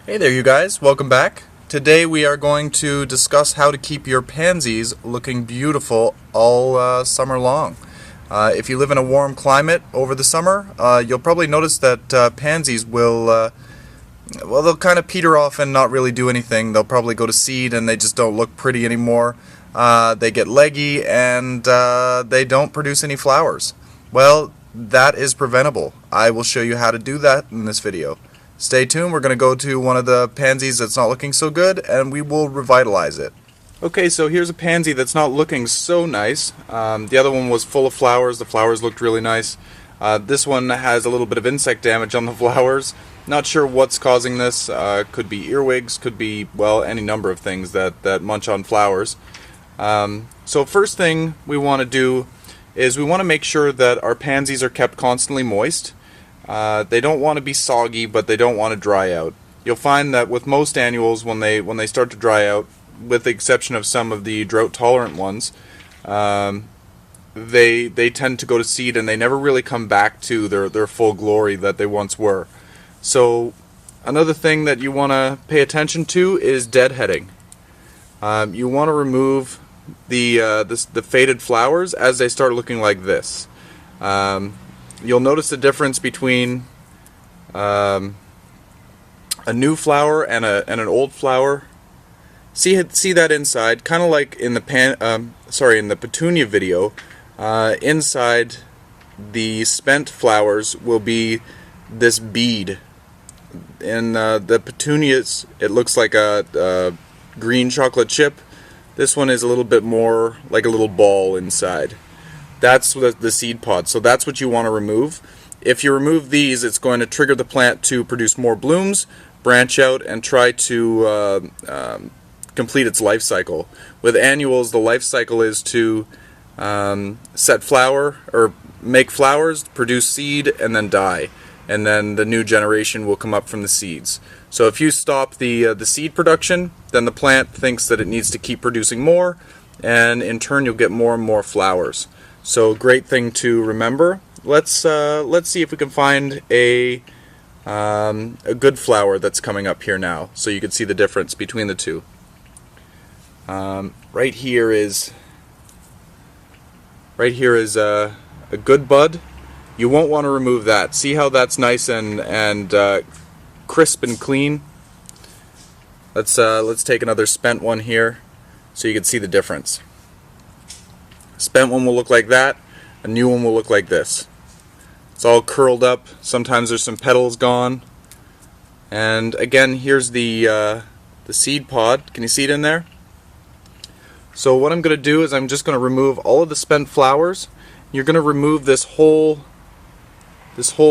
Hey there you guys, welcome back. Today we are going to discuss how to keep your pansies looking beautiful all summer long. If you live in a warm climate over the summer, you'll probably notice that pansies will, well, they'll kind of peter off and not really do anything. They'll probably go to seed and they just don't look pretty anymore. They get leggy and they don't produce any flowers. Well, that is preventable. I will show you how to do that in this video. Stay tuned, we're going to go to one of the pansies that's not looking so good and we will revitalize it. Okay, so here's a pansy that's not looking so nice. The other one was full of flowers, the flowers looked really nice. This one has a little bit of insect damage on the flowers. Not sure what's causing this. Could be earwigs, could be, well, any number of things that munch on flowers. So first thing we want to do is we want to make sure that our pansies are kept constantly moist. They don't want to be soggy, but they don't want to dry out. You'll find that with most annuals, when they start to dry out, with the exception of some of the drought-tolerant ones, they tend to go to seed and they never really come back to their full glory that they once were. So another thing that you want to pay attention to is deadheading. You want to remove the faded flowers as they start looking like this. You'll notice the difference between a new flower and an old flower. See that inside, kind of like in the petunia video. Inside the spent flowers will be this bead. In the petunias, it looks like a green chocolate chip. This one is a little bit more like a little ball inside. That's the seed pod, so that's what you want to remove. If you remove these, it's going to trigger the plant to produce more blooms, branch out, and try to complete its life cycle. With annuals, the life cycle is to set flower, or make flowers, produce seed, and then die. And then the new generation will come up from the seeds. So if you stop the seed production, then the plant thinks that it needs to keep producing more, and in turn you'll get more and more flowers. So great thing to remember. Let's see if we can find a good flower that's coming up here now, so you can see the difference between the two. Right here is a good bud. You won't want to remove that. See how that's nice and crisp and clean. Let's take another spent one here, so you can see the difference. Spent one will look like that, a new one will look like this. It's all curled up, sometimes there's some petals gone. And again, here's the seed pod. Can you see it in there? So what I'm going to do is I'm just going to remove all of the spent flowers. You're going to remove this whole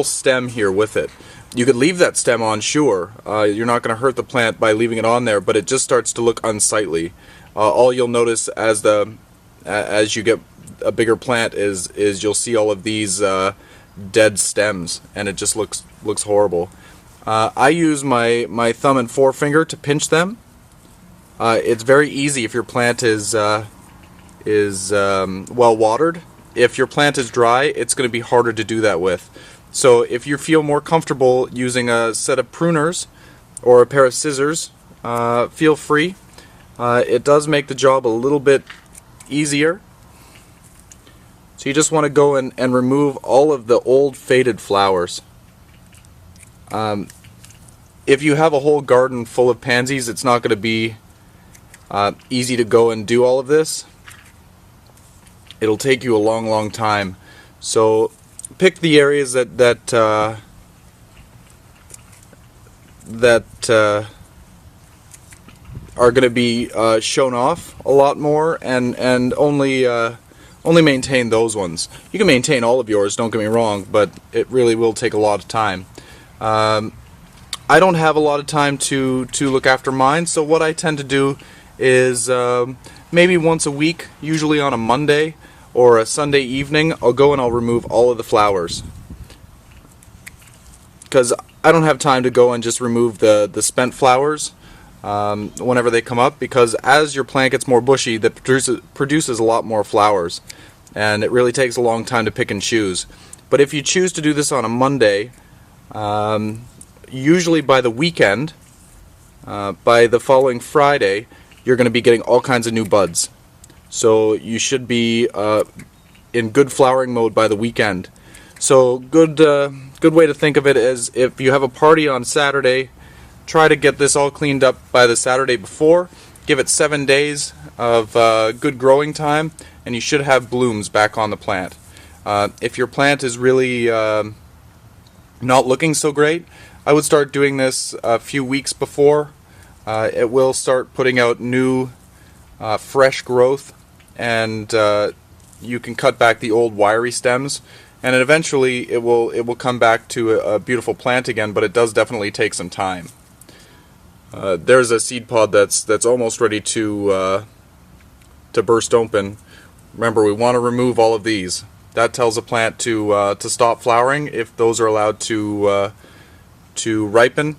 stem here with it. You could leave that stem on, sure. You're not going to hurt the plant by leaving it on there, but it just starts to look unsightly. All you'll notice as you get a bigger plant is you'll see all of these dead stems, and it just looks horrible. I use my thumb and forefinger to pinch them. It's very easy if your plant is well watered. If your plant is dry, it's going to be harder to do that with. So if you feel more comfortable using a set of pruners or a pair of scissors, feel free. It does make the job a little bit easier. So you just want to go and remove all of the old faded flowers. If you have a whole garden full of pansies, it's not going to be easy to go and do all of this. It'll take you a long time. So pick the areas that are going to be shown off a lot more, and only maintain those ones. You can maintain all of yours, don't get me wrong, but it really will take a lot of time. I don't have a lot of time to look after mine, so what I tend to do is maybe once a week, usually on a Monday or a Sunday evening, I'll go and I'll remove all of the flowers. Because I don't have time to go and just remove the spent flowers whenever they come up, because as your plant gets more bushy, that produces a lot more flowers, and it really takes a long time to pick and choose. But if you choose to do this on a Monday, usually by the weekend, by the following Friday, you're going to be getting all kinds of new buds. So you should be in good flowering mode by the weekend. So good way to think of it is, if you have a party on Saturday, try to get this all cleaned up by the Saturday before. Give it 7 days of good growing time, and you should have blooms back on the plant. If your plant is really not looking so great, I would start doing this a few weeks before. It will start putting out new fresh growth, and you can cut back the old wiry stems, and eventually it will come back to a beautiful plant again, but it does definitely take some time. There's a seed pod that's almost ready to burst open. Remember, we want to remove all of these. That tells a plant to stop flowering if those are allowed to ripen.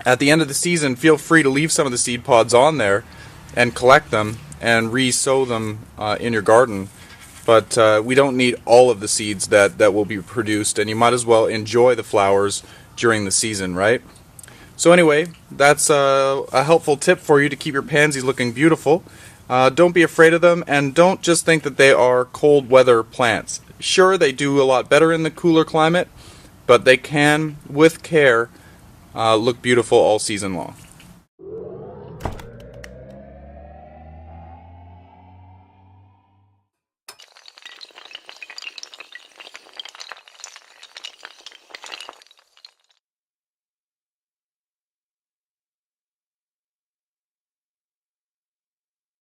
At the end of the season, feel free to leave some of the seed pods on there and collect them and re-sow them in your garden. But we don't need all of the seeds that will be produced, and you might as well enjoy the flowers during the season, right? So anyway, that's a helpful tip for you to keep your pansies looking beautiful. Don't be afraid of them, and don't just think that they are cold weather plants. Sure, they do a lot better in the cooler climate, but they can, with care, look beautiful all season long.